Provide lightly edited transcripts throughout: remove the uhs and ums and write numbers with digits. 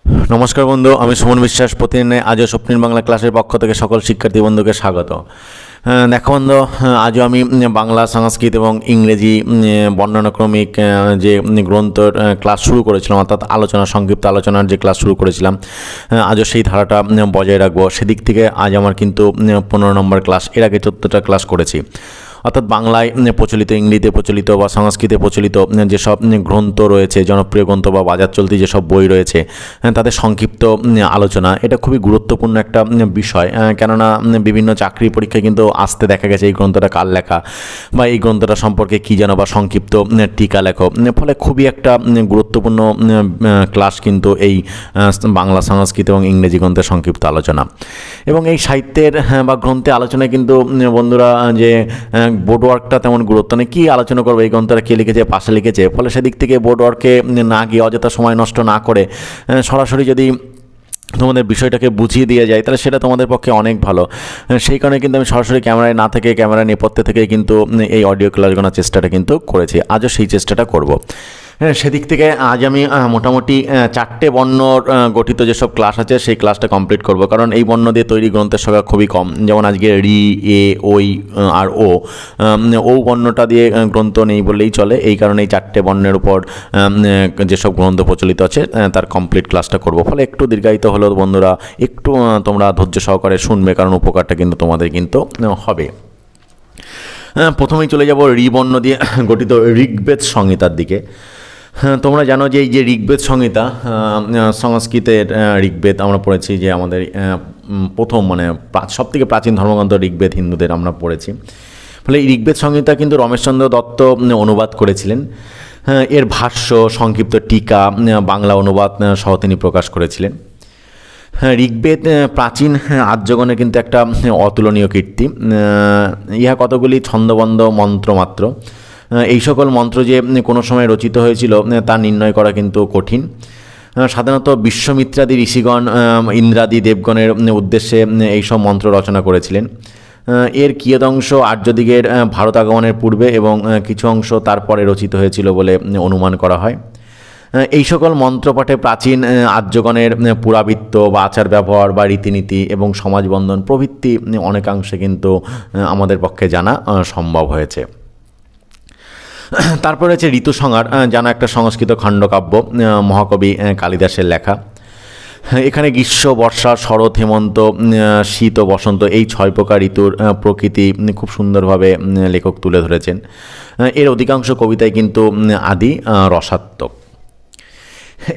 নমস্কার বন্ধু, আমি সুমন বিশ্বাস। প্রতিদিনে আজও স্বপ্নিল বাংলা ক্লাসের পক্ষ থেকে সকল শিক্ষার্থী বন্ধুকে স্বাগত। দেখো বন্ধু, আজও আমি বাংলা, সংস্কৃত এবং ইংরেজি বর্ণনাক্রমিক যে গ্রন্থর ক্লাস শুরু করেছিলাম, অর্থাৎ আলোচনা, সংক্ষিপ্ত আলোচনার যে ক্লাস শুরু করেছিলাম, আজও সেই ধারাটা বজায় রাখবো। সেদিক থেকে আজ আমার কিন্তু 15 নম্বর ক্লাস। এর আগে 14টা ক্লাস করেছি। অর্থাৎ বাংলায় প্রচলিত, ইংরেজিতে প্রচলিত বা সংস্কৃতে প্রচলিত যেসব গ্রন্থ রয়েছে, জনপ্রিয় গ্রন্থ বা বাজার চলতি যেসব বই রয়েছে, তাদের সংক্ষিপ্ত আলোচনা। এটা খুবই গুরুত্বপূর্ণ একটা বিষয়, কেননা বিভিন্ন চাকরি পরীক্ষায় কিন্তু আসতে দেখা গেছে এই গ্রন্থটা কার লেখা বা এই গ্রন্থটা সম্পর্কে কী জানো বা সংক্ষিপ্ত টিকা লেখো। ফলে খুবই একটা গুরুত্বপূর্ণ ক্লাস কিন্তু এই বাংলা, সংস্কৃত এবং ইংরেজি গ্রন্থের সংক্ষিপ্ত আলোচনা। এবং এই সাহিত্যের বা গ্রন্থে আলোচনায় কিন্তু বন্ধুরা যে বোর্ড ওয়ার্কটা তেমন গুরুত্ব নেই। কী আলোচনা করবো, এই গ্রন্থটা কে লিখেছে, পাশে লিখেছে। ফলে সেদিক থেকে বোর্ড ওয়ার্কে না গিয়ে, অযথা সময় নষ্ট না করে সরাসরি যদি তোমাদের বিষয়টাকে বুঝিয়ে দিয়ে যায়, তাহলে সেটা তোমাদের পক্ষে অনেক ভালো। সেই কারণে কিন্তু আমি সরাসরি ক্যামেরায় না থেকে, ক্যামেরা নেপথ্যে থেকে কিন্তু এই অডিও ক্লাস করার চেষ্টাটা কিন্তু করেছি। আজও সেই চেষ্টাটা করব। সেদিক থেকে আজ আমি মোটামুটি 4টে বর্ণ গঠিত যেসব ক্লাস আছে সেই ক্লাসটা কমপ্লিট করব, কারণ এই বর্ণ দিয়ে তৈরি গ্রন্থের সংখ্যা খুবই কম। যেমন আজকে রি, এ, ওই আর ও বর্ণটা দিয়ে গ্রন্থ নেই বললেই চলে। এই কারণে এই 4টে বর্ণের উপর যেসব গ্রন্থ প্রচলিত আছে তার কমপ্লিট ক্লাসটা করব। ফলে একটু দীর্ঘায়িত হলেও বন্ধুরা একটু তোমরা ধৈর্য সহকারে শুনবে, কারণ উপকারটা কিন্তু তোমাদের কিন্তু হবে। প্রথমেই চলে যাব রি বর্ণ দিয়ে গঠিত ঋগ্বেদ সংহিতার দিকে। তোমরা জানো যে এই যে ঋগ্বেদ সংহিতা, সংস্কৃতের ঋগ্বেদ আমরা পড়েছি, যে আমাদের প্রথম সবথেকে প্রাচীন ধর্মগ্রন্থ ঋগ্বেদ হিন্দুদের আমরা পড়েছি। ফলে এই ঋগ্বেদ সংহিতা কিন্তু রমেশচন্দ্র দত্ত অনুবাদ করেছিলেন। এর ভাষ্য, সংক্ষিপ্ত টিকা, বাংলা অনুবাদ সহ তিনি প্রকাশ করেছিলেন। ঋগ্বেদ প্রাচীন আর্যগণের কিন্তু একটা অতুলনীয় কীর্তি। ইহা কতগুলি ছন্দবদ্ধ মন্ত্র মাত্র। এই সকল মন্ত্র যে কোনো সময় রচিত হয়েছিল তা নির্ণয় করা কিন্তু কঠিন। সাধারণত বিশ্বমিত্রাদি ঋষিগণ ইন্দ্রাদি দেবগণের উদ্দেশ্যে এইসব মন্ত্র রচনা করেছিলেন। এর কিয়দংশ আর্যদিগের ভারত আগমনের পূর্বে এবং কিছু অংশ তারপরে রচিত হয়েছিল বলে অনুমান করা হয়। এই সকল মন্ত্রপাঠে প্রাচীন আর্যগণের পুরাবৃত্ত বা আচার ব্যবহার বা রীতিনীতি এবং সমাজবন্ধন প্রভৃতি অনেকাংশে কিন্তু আমাদের পক্ষে জানা সম্ভব হয়েছে। তারপরে হচ্ছে ঋতুসংহার, জানা একটা সংস্কৃত খণ্ডকাব্য, মহাকবি কালিদাসের লেখা। এখানে গ্রীষ্ম, বর্ষা, শরৎ, হেমন্ত, শীত ও বসন্ত এই 6 প্রকার ঋতুর প্রকৃতি খুব সুন্দরভাবে লেখক তুলে ধরেছেন। এর অধিকাংশ কবিতায় কিন্তু আদি রসাত্মক।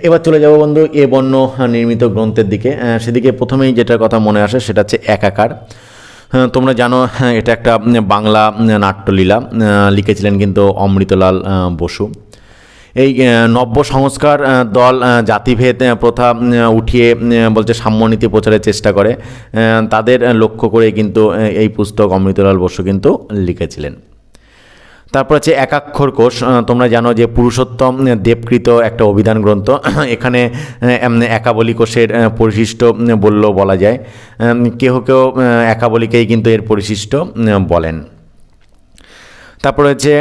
এবার চলে যাব বন্ধু এ বর্ণ নির্মিত গ্রন্থের দিকে। সেদিকে প্রথমেই যেটার কথা মনে আসে সেটা হচ্ছে একাকার। তোমরা জানো এটা একটা বাংলা নাট্যলীলা, লিখেছিলেন কিন্তু অমৃতলাল বসু। এই নব্য সংস্কার দল জাতিভেদ প্রথা উঠিয়ে বলছে সাম্যনীতি প্রচারের চেষ্টা করে, তাদের লক্ষ্য করে কিন্তু এই পুস্তক অমৃতলাল বসু কিন্তু লিখেছিলেন। তারপর হচ্ছে একাক্ষর কোষ। তোমরা জানো যে পুরুষোত্তম দেবকৃত একটা অভিধান গ্রন্থ। এখানে একাবলী কোষের পরিশিষ্ট বললেও বলা যায়। কেউ কেউ একাবলীকেই কিন্তু এর পরিশিষ্ট বলেন। তারপরে হচ্ছে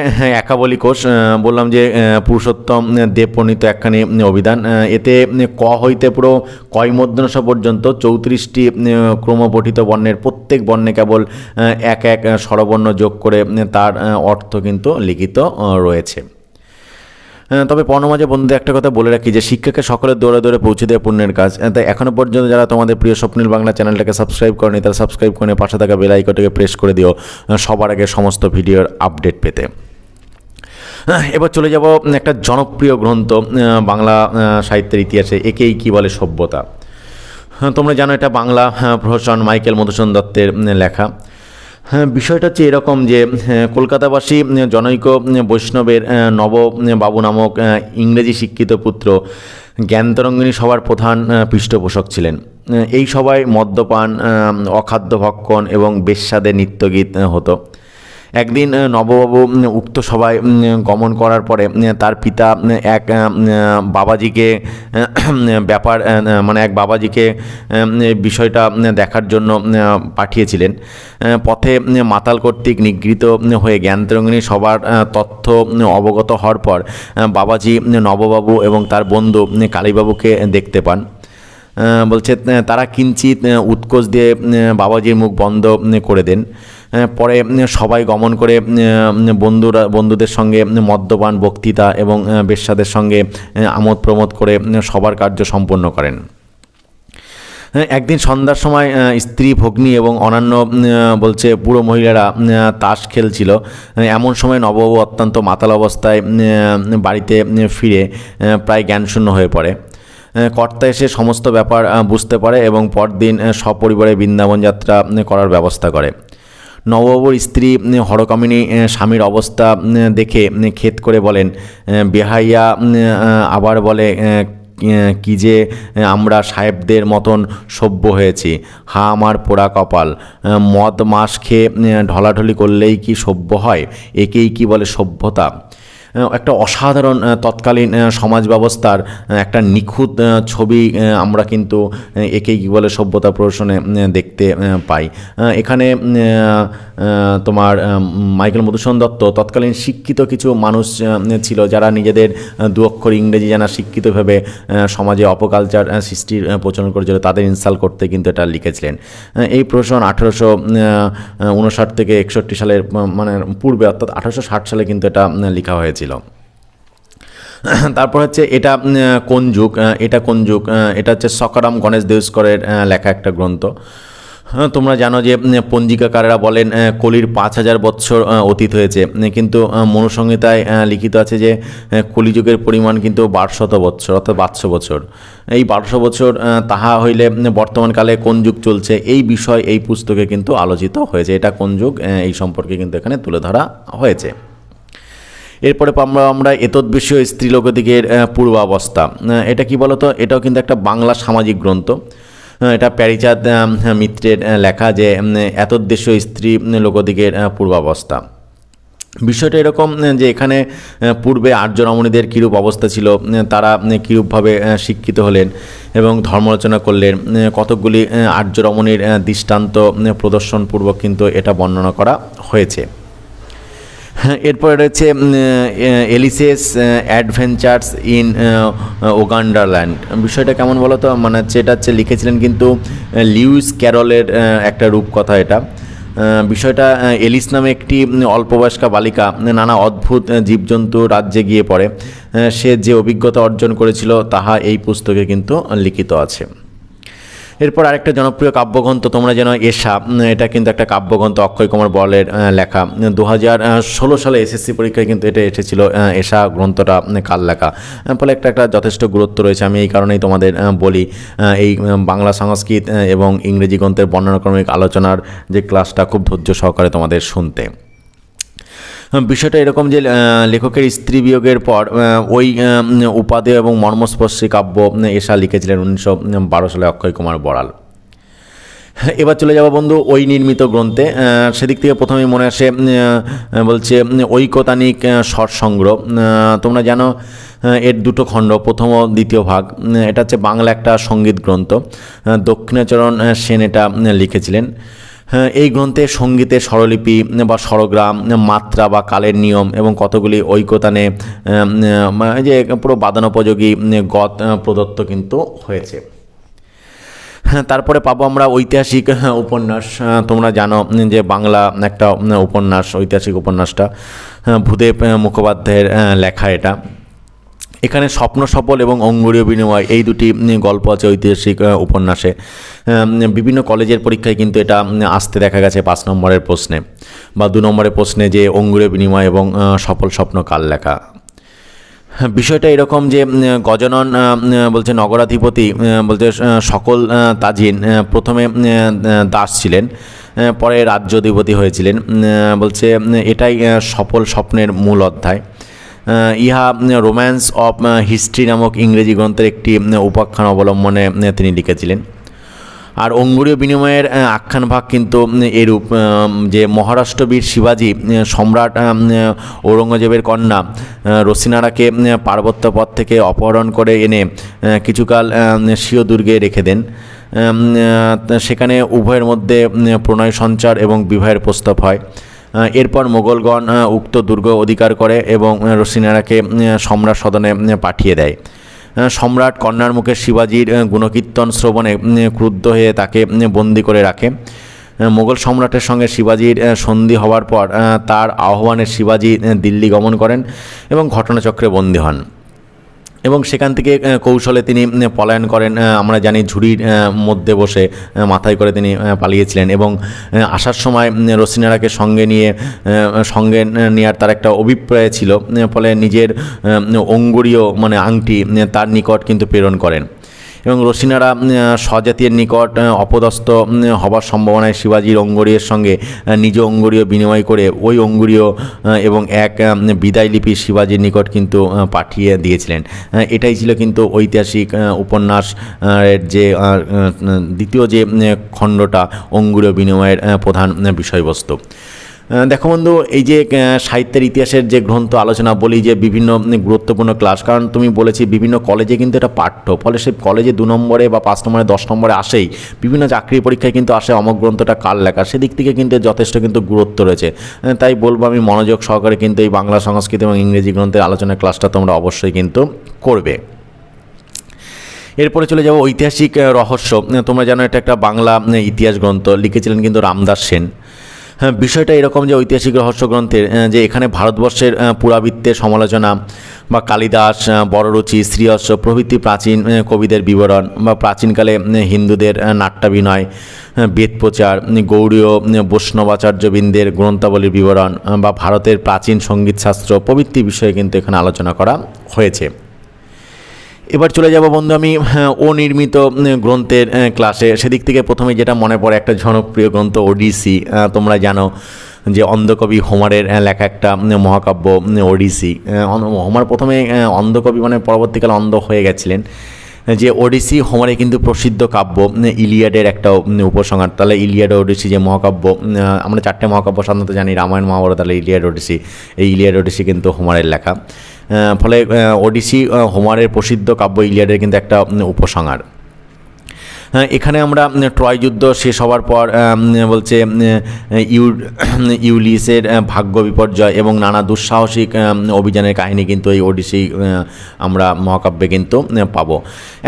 একাবলী কোষ, বললাম যে পুরুষোত্তম দেব প্রণীত একখানি অভিধান। এতে ক হইতে পুরো কয় মূর্ধন্য ষ পর্যন্ত 34টি ক্রমপঠিত বর্ণের প্রত্যেক বর্ণে কেবল এক এক স্বরবর্ণ যোগ করে তার অর্থ কিন্তু লিখিত রয়েছে। তবে পর্ণমাঝে বন্ধুদের একটা কথা বলে রাখি, যে শিক্ষাকে সকলের দৌড়ে দৌড়ে পৌঁছে দেওয়া পুণ্যের কাজ। তাই এখনও পর্যন্ত যারা তোমাদের প্রিয় স্বপ্নিল বাংলা চ্যানেলটাকে সাবস্ক্রাইব করেনি, তারা সাবস্ক্রাইব করে পাশে থাকা বেল আইকনটাকে প্রেস করে দিও সবার আগে সমস্ত ভিডিওর আপডেট পেতে। এবার চলে যাব একটা জনপ্রিয় গ্রন্থ বাংলা সাহিত্যের ইতিহাসে, একেই কি বলে সভ্যতা। তোমরা জানো এটা বাংলা প্রহসন মাইকেল মধুসূদন দত্তের লেখা। বিষয়টা হচ্ছে এরকম যে কলকাতাবাসী জনৈক বৈষ্ণবের নববাবু নামক ইংরেজি শিক্ষিত পুত্র জ্ঞানতরঙ্গিনী সভার প্রধান পৃষ্ঠপোষক ছিলেন। এই সভায় মদ্যপান, অখাদ্য ভক্ষণ এবং বেশ্যাদের নৃত্যগীত হতো। একদিন নববাবু উক্ত সভায় গমন করার পরে তার পিতা এক বাবাজিকে এক বাবাজিকে বিষয়টা দেখার জন্য পাঠিয়েছিলেন। পথে মাতাল কর্তৃক নিগৃহীত হয়ে জ্ঞানতরঙ্গিনী সবার তথ্য অবগত হওয়ার পর বাবাজি নববাবু এবং তার বন্ধু কালীবাবুকে দেখতে পান। বলছে তারা কিঞ্চিত উৎকোচ দিয়ে বাবাজির মুখ বন্ধ করে দেন। পরে সবাই গমন করে বন্ধুদের সঙ্গে মদ্যপান, বক্তৃতা এবং বেশ্যাদের সঙ্গে আমোদ প্রমোদ করে সবার কার্য সম্পন্ন করেন। একদিন সন্ধ্যার সময় স্ত্রী, ভগ্নী এবং অন্যান্য বলছে পুরো মহিলারা তাস খেলছিল। এমন সময় নববাবু অত্যন্ত মাতাল অবস্থায় বাড়িতে ফিরে প্রায় জ্ঞানশূন্য হয়ে পড়ে। কর্তা এসে সমস্ত ব্যাপার বুঝতে পারে এবং পরদিন সপরিবারে বৃন্দাবন যাত্রা করার ব্যবস্থা করে। নববাবুর স্ত্রী হরকামিনী স্বামীর অবস্থা দেখে খেদ করে বলেন, বেহাইয়া আবার বলে কি যে আমরা সাহেবদের মতন সভ্য হয়েছি। হা আমার পোড়া কপাল, মদ মাস খেয়ে ঢলাঢলি করলেই কি সভ্য হয়? একেই কি বলে সভ্যতা? একটা অসাধারণ তৎকালীন সমাজ ব্যবস্থার একটা নিখুঁত ছবি আমরা কিন্তু একেই কী বলে সভ্যতা প্রদর্শনে দেখতে পাই। এখানে তোমার মাইকেল মধুসূদন দত্ত তৎকালীন শিক্ষিত কিছু মানুষ ছিল যারা নিজেদের দু অক্ষর ইংরেজি জানা শিক্ষিতভাবে সমাজে অপকালচার সৃষ্টির প্রচলন করেছিল, তাদের ইনসাল্ট করতে কিন্তু এটা লিখেছিলেন। এই প্রশ্ন 1859 থেকে 61 সালের মানে পূর্বে, অর্থাৎ 1860 সালে কিন্তু এটা লেখা হয়েছিল। তারপর হচ্ছে এটা কোন যুগ? এটা হচ্ছে সকারাম গণেশ দেউস্করের লেখা একটা গ্রন্থ। তোমরা জানো যে পঞ্জিকাকারেরা বলেন কলির 5000 বৎসর অতীত হয়েছে, কিন্তু মনুসংহিতায় লিখিত আছে যে কলিযুগের পরিমাণ কিন্তু 1200 বৎসর, অর্থাৎ 1200 বছর। এই 1200 বছর তাহা হইলে বর্তমানকালে কোন যুগ চলছে এই বিষয় এই পুস্তকে কিন্তু আলোচিত হয়েছে। এটা কোন যুগ এই সম্পর্কে কিন্তু এখানে তুলে ধরা হয়েছে। এরপরে আমরা এতদ্বিষয় স্ত্রীলোকদিগের পূর্বাবস্থা। এটা কি বলতো? এটাও কিন্তু একটা বাংলা সামাজিক গ্রন্থ। এটা প্যারীচাঁদ মিত্রের লেখা, যে এতদ্দেশীয় স্ত্রী লোকদিগের পূর্বাবস্থা। বিষয়টা এরকম যে এখানে পূর্বে আর্য রমণীদের কীরূপ অবস্থা ছিল, তারা কীরূপভাবে শিক্ষিত হলেন এবং ধর্মরচনা করলেন, কতকগুলি আর্য রমণীর দৃষ্টান্ত প্রদর্শনপূর্বক কিন্তু এটা বর্ণনা করা হয়েছে। এরপরে রয়েছে এলিসেস অ্যাডভেঞ্চার্স ইন ওগান্ডারল্যান্ড। বিষয়টা কেমন বলো তো? মানে হচ্ছে এটা হচ্ছে লিখেছিলেন কিন্তু লিউইস ক্যারলের একটা রূপকথা এটা। বিষয়টা এলিস নামে একটি অল্পবয়স্কা বালিকা নানা অদ্ভুত জীবজন্তু রাজ্যে গিয়ে পড়ে। সে যে অভিজ্ঞতা অর্জন করেছিল তাহা এই পুস্তকে কিন্তু লিখিত আছে। এরপর আরেকটা জনপ্রিয় কাব্যগ্রন্থ তোমরা জানো, এশা। এটা কিন্তু একটা কাব্যগ্রন্থ, অক্ষয় কুমার বলের লেখা। 2016 সালে এসএসসি পরীক্ষায় কিন্তু এটা এসেছিল। এশা গ্রন্থটা কার লেখা? ফলে একটা যথেষ্ট গুরুত্ব রয়েছে। আমি এই কারণেই তোমাদের বলি, এই বাংলা সংস্কৃত এবং ইংরেজি গ্রন্থের বর্ণনাক্রমিক আলোচনার যে ক্লাসটা খুব ধৈর্য সহকারে তোমাদের শুনতে। বিষয়টা এরকম যে লেখকের স্ত্রী বিয়োগের পর ওই উপাদেয় এবং মর্মস্পর্শী কাব্য এশা লিখেছিলেন 1912 সালে অক্ষয় কুমার বড়াল। এবার চলে যাব বন্ধু ওই নির্মিত গ্রন্থে। সেদিক থেকে প্রথমেই মনে আসে বলছে ঐকতানিক স্বর সংগ্রহ। তোমরা জানো এর দুটো খণ্ড, প্রথম ও দ্বিতীয় ভাগ। এটা হচ্ছে বাংলা একটা সঙ্গীত গ্রন্থ। দক্ষিণাচরণ সেন এটা লিখেছিলেন। এই গ্রন্থে সঙ্গীতের স্বরলিপি বা স্বরগ্রাম, মাত্রা বা কালের নিয়ম এবং কতগুলি ঐকতানে যে পুরো বাদনোপযোগী গত প্রদত্ত কিন্তু হয়েছে। তারপরে পাবো আমরা ঐতিহাসিক উপন্যাস। তোমরা জানো যে বাংলা একটা উপন্যাস, ঐতিহাসিক উপন্যাসটা ভূদেব মুখোপাধ্যায়ের লেখা। এটা এখানে স্বপ্ন সফল এবং অঙ্গুরীয় বিনিময় এই দুটি গল্প আছে ঐতিহাসিক উপন্যাসে। বিভিন্ন কলেজের পরীক্ষায় কিন্তু এটা আসতে দেখা গেছে 5 নম্বরের প্রশ্নে বা 2 নম্বরের প্রশ্নে, যে অঙ্গুরীয় বিনিময় এবং সফল স্বপ্ন কার লেখা। বিষয়টা এরকম যে গজানন বলছে নগরাধিপতি বলতে সকল তাজিন প্রথমে দাস ছিলেন, পরে রাজ্যাধিপতি হয়েছিলেন। বলছে এটাই সফল স্বপ্নের মূল অধ্যায়। ইহা রোম্যান্স অফ হিস্ট্রি নামক ইংরেজি গ্রন্থের একটি উপাখ্যান অবলম্বনে তিনি লিখেছিলেন। আর অঙ্গুরীয় বিনিময়ের আখ্যান ভাগ কিন্তু এরূপ যে মহারাষ্ট্রবীর শিবাজী সম্রাট ঔরঙ্গজেবের কন্যা রসিনারাকে পার্বত্য পথ থেকে অপহরণ করে এনে কিছুকাল স্বীয় দুর্গে রেখে দেন। সেখানে উভয়ের মধ্যে প্রণয় সঞ্চার এবং বিবাহের প্রস্তাব হয়। এরপর মোগলগণ উক্ত দুর্গ অধিকার করে এবং রসিনারাকে সম্রাট সদনে পাঠিয়ে দেয়। সম্রাট কন্যার মুখে শিবাজির গুণকীর্তন শ্রবণে ক্রুদ্ধ হয়ে তাকে বন্দি করে রাখে। মোগল সম্রাটের সঙ্গে শিবাজির সন্ধি হওয়ার পর তার আহ্বানে শিবাজি দিল্লি গমন করেন এবং ঘটনাচক্রে বন্দী হন এবং সেখান থেকে কৌশলে তিনি পলায়ন করেন। আমরা জানি ঝুড়ির মধ্যে বসে মাথায় করে তিনি পালিয়েছিলেন এবং আসার সময় রসিনারাকে সঙ্গে নেওয়ার তার একটা অভিপ্রায় ছিল, ফলে নিজের অঙ্গুরীয় মানে আংটি তার নিকট কিন্তু প্রেরণ করেন এবং রসিনারা স্বজাতির নিকট অপদস্থ হবার সম্ভাবনায় শিবাজির অঙ্গুরীয়ের সঙ্গে নিজ অঙ্গুরীয় বিনিময় করে ওই অঙ্গুরীয় এবং এক বিদায় লিপি শিবাজির নিকট কিন্তু পাঠিয়ে দিয়েছিলেন। এটাই ছিল কিন্তু ঐতিহাসিক উপন্যাস যে দ্বিতীয় যে খণ্ডটা অঙ্গুরীয় বিনিময়ের প্রধান বিষয়বস্তু। দেখো বন্ধু, এই যে সাহিত্যের ইতিহাসের যে গ্রন্থ আলোচনা বলি যে বিভিন্ন গুরুত্বপূর্ণ ক্লাস, কারণ তুমি বলেছি বিভিন্ন কলেজে কিন্তু এটা পাঠ্য, ফলে সেই কলেজে 2 নম্বরে বা 5 নম্বরে 10 নম্বরে আসেই, বিভিন্ন চাকরির পরীক্ষায় কিন্তু আসে অমক গ্রন্থটা কার লেখা, সেদিক থেকে কিন্তু যথেষ্ট কিন্তু গুরুত্ব রয়েছে। তাই বলবো আমি মনোযোগ সহকারে কিন্তু এই বাংলা সংস্কৃত এবং ইংরেজি গ্রন্থের আলোচনা ক্লাসটা তোমরা অবশ্যই কিন্তু করবে। এরপরে চলে যাব ঐতিহাসিক রহস্য। তোমরা জানো এটা একটা বাংলা ইতিহাস গ্রন্থ, লিখেছিলেন কিন্তু রামদাস সেন। হ্যাঁ, বিষয়টা এরকম যে ঐতিহাসিক রহস্য গ্রন্থের যে এখানে ভারতবর্ষের পুরাবৃত্তের সমালোচনা বা কালিদাস, বড়রুচি, শ্রীহর্ষ প্রভৃতি প্রাচীন কবিদের বিবরণ বা প্রাচীনকালে হিন্দুদের নাট্যাভিনয়, বেদ প্রচার, গৌড়ীয় বৈষ্ণবাচার্যবৃন্দের গ্রন্থাবলীর বিবরণ বা ভারতের প্রাচীন সঙ্গীতশাস্ত্র প্রভৃতি বিষয়ে কিন্তু এখানে আলোচনা করা হয়েছে। এবার চলে যাব বন্ধু আমি অনির্মিত গ্রন্থের ক্লাসে। সেদিক থেকে প্রথমে যেটা মনে পড়ে একটা জনপ্রিয় গ্রন্থ ওডিসি। তোমরা জানো যে অন্ধকবি হোমারের লেখা একটা মহাকাব্য ওডিসি। হোমার প্রথমে অন্ধকবি মানে পরবর্তীকালে অন্ধ হয়ে গেছিলেন। যে ওডিসি হোমারে কিন্তু প্রসিদ্ধ কাব্য, ইলিয়াডের একটা উপসংহার। তাহলে ইলিয়াড ওডিসি যে মহাকাব্য, আমরা 4টে মহাকাব্য সাধারণত জানি, রামায়ণ মহাভারত, তাহলে ইলিয়াড ওডিসি, এই ইলিয়াড ওডিসি কিন্তু হোমারের লেখা। ফলে ওডিসি হোমারের প্রসিদ্ধ কাব্য ইলিয়াডের কিন্তু একটা উপসংহার। এখানে আমরা ট্রয় যুদ্ধ শেষ হওয়ার পর বলছে ইউলিসের ভাগ্য বিপর্যয় এবং নানা দুঃসাহসিক অভিযানের কাহিনী কিন্তু এই ওডিসি আমরা মহাকাব্যে কিন্তু পাবো।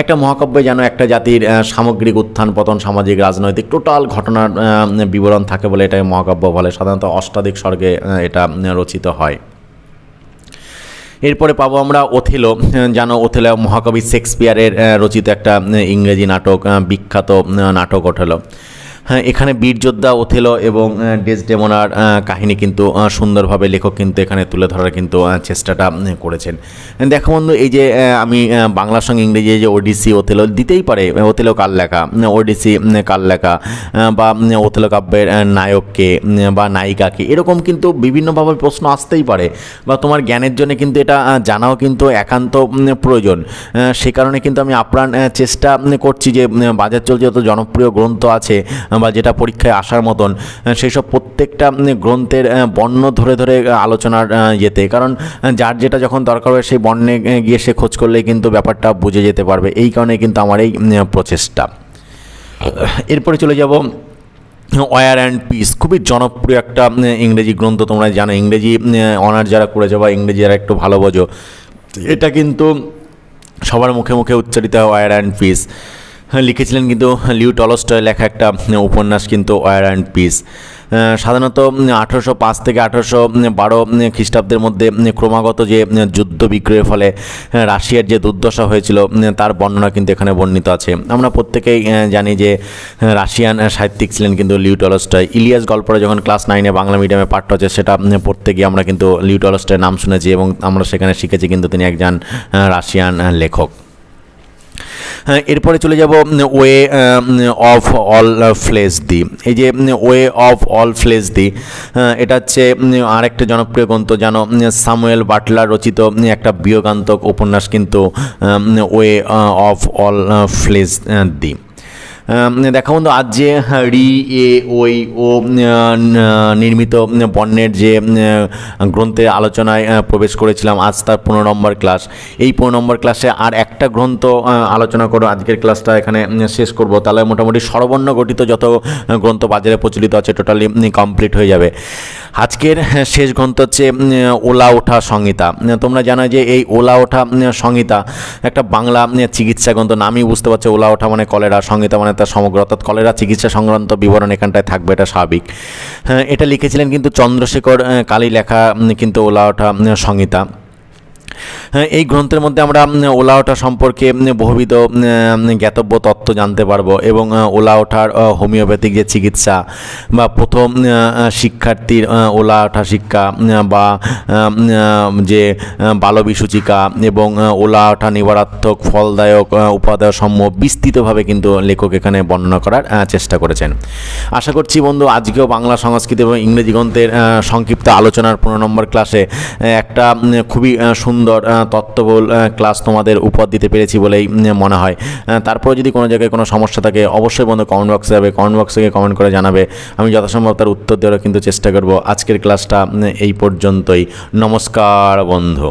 একটা মহাকাব্যে যেন একটা জাতির সামগ্রিক উত্থান পতন, সামাজিক, রাজনৈতিক টোটাল ঘটনার বিবরণ থাকে বলে এটা মহাকাব্য বলে। সাধারণত অষ্টাধিক স্বর্গে এটা রচিত হয়। এরপরে পাবো আমরা ওথেলো। জানো ওথেলো মহাকবি শেক্সপিয়ারের রচিত একটা ইংরেজি নাটক, বিখ্যাত নাটক ওথেলো। হ্যাঁ, এখানে বীরযোদ্ধা ওথেলো এবং ডেসডেমোনার কাহিনী কিন্তু সুন্দরভাবে লেখক কিন্তু এখানে তুলে ধরার কিন্তু চেষ্টাটা করেছেন। দেখো বন্ধু, এই যে আমি বাংলার সঙ্গে ইংরেজি যে ওডিসি ওথেলো দিতেই পারে, ওথেলো কার লেখা, ওডিসি কার লেখা, বা ওথেলো কাব্যের নায়ককে বা নায়িকাকে, এরকম কিন্তু বিভিন্নভাবে প্রশ্ন আসতেই পারে, বা তোমার জ্ঞানের জন্য কিন্তু এটা জানাও কিন্তু একান্ত প্রয়োজন। সে কারণে কিন্তু আমি আপ্রাণ চেষ্টা করছি যে বাজার চলছে যত জনপ্রিয় গ্রন্থ আছে বা যেটা পরীক্ষায় আসার মতন, সেই সব প্রত্যেকটা গ্রন্থের বর্ণ ধরে ধরে আলোচনার যেতে, কারণ যার যেটা যখন দরকার হয় সেই বর্ণে গিয়ে সে খোঁজ করলেই কিন্তু ব্যাপারটা বুঝে যেতে পারবে। এই কারণে কিন্তু আমার এই প্রচেষ্টা। এরপরে চলে যাব ওয়ার অ্যান্ড পিস। খুবই জনপ্রিয় একটা ইংরেজি গ্রন্থ, তোমরা জানো ইংরেজি অনার্স যারা করেছো বা ইংরেজি যারা একটু ভালো বোঝো, এটা কিন্তু সবার মুখে মুখে উচ্চারিত হয় ওয়ার অ্যান্ড পিস। লিখেছিলেন কিন্তু লিউ টলস্টয় লেখা একটা উপন্যাস কিন্তু ওয়ার অ্যান্ড পিস। সাধারণত 1805 থেকে 1812 খ্রিস্টাব্দের মধ্যে ক্রমাগত যে যুদ্ধ বিগ্রহের ফলে রাশিয়ার যে দুর্দশা হয়েছিল তার বর্ণনা কিন্তু এখানে বর্ণিত আছে। আমরা প্রত্যেকেই জানি যে রাশিয়ান সাহিত্যিক ছিলেন কিন্তু লিউ টলস্টয়। ইলিয়াস গল্পটা যখন ক্লাস 9-এ বাংলা মিডিয়ামে পাঠ্য হচ্ছে, সেটা পড়তে গিয়ে আমরা কিন্তু লিউ টলস্টয়ের নাম শুনেছি এবং আমরা সেখানে শিখেছি কিন্তু তিনি একজন রাশিয়ান লেখক। এরপরে চলে যাব ওয়ে অফ অল ফ্লেশ দি। এই যে ওয়ে অফ অল ফ্লেশ দি, এটা হচ্ছে আরেকটা জনপ্রিয় গ্রন্থ। জানো স্যামুয়েল বাটলার রচিত একটা বিয়োগান্তক উপন্যাস কিন্তু ওয়ে অফ অল ফ্লেশ দি। দেখা বন্ধু, আজ যে রি এ ওই ও নির্মিত বর্ণের যে গ্রন্থের আলোচনায় প্রবেশ করেছিলাম, আজ তার 15 নম্বর ক্লাস। এই 15 নম্বর ক্লাসে আর একটা গ্রন্থ আলোচনা করো, আজকের ক্লাসটা এখানে শেষ করব। তাহলে মোটামুটি স্বরবর্ণ গঠিত যত গ্রন্থ বাজারে প্রচলিত আছে টোটালি কমপ্লিট হয়ে যাবে। আজকের শেষ গ্রন্থ হচ্ছে ওলা ওঠা সংহিতা। তোমরা জানো যে এই ওলা ওঠা সংহিতা একটা বাংলা চিকিৎসা গ্রন্থ। নামই বুঝতে পারছো, ওলা ওঠা মানে কলেরা, সংহিতা মানে তার সমগ্র, অর্থাৎ কলেরা চিকিৎসা সংক্রান্ত বিবরণ এখানটায় থাকবে, এটা স্বাভাবিক। এটা লিখেছিলেন কিন্তু চন্দ্রশেখর কালী, লেখা কিন্তু ওলা ওঠা সংহিতা। এই গ্রন্থের মধ্যে আমরা ওলা ওঠা সম্পর্কে বহুবিধ জ্ঞাতব্য তত্ত্ব জানতে পারবো এবং ওলা ওঠার হোমিওপ্যাথিক যে চিকিৎসা বা প্রথম শিক্ষার্থীর ওলা ওঠা শিক্ষা বা যে বালবিসূচিকা এবং ওলা ওঠা নিবারাত্মক ফলদায়ক উপাদায় সমূহ বিস্তৃতভাবে কিন্তু লেখক এখানে বর্ণনা করার চেষ্টা করেছেন। আশা করছি বন্ধু আজকেও বাংলা, সংস্কৃত এবং ইংরেজি গ্রন্থের সংক্ষিপ্ত আলোচনার 15 নম্বর ক্লাসে একটা খুবই সুন্দর তত্ত্ববহুল ক্লাস তোমাদের উপহার দিতে পেরেছি বলেই মনে হয়। তারপরে যদি কোনো জায়গায় কোনো সমস্যা থাকে অবশ্যই বন্ধু কমেন্ট বক্সে যাবে, কমেন্ট বক্সে গিয়ে কমেন্ট করে জানাবে, আমি যথাসম্ভব তার উত্তর দেওয়ার কিন্তু চেষ্টা করব। আজকের ক্লাসটা এই পর্যন্তই। নমস্কার বন্ধু।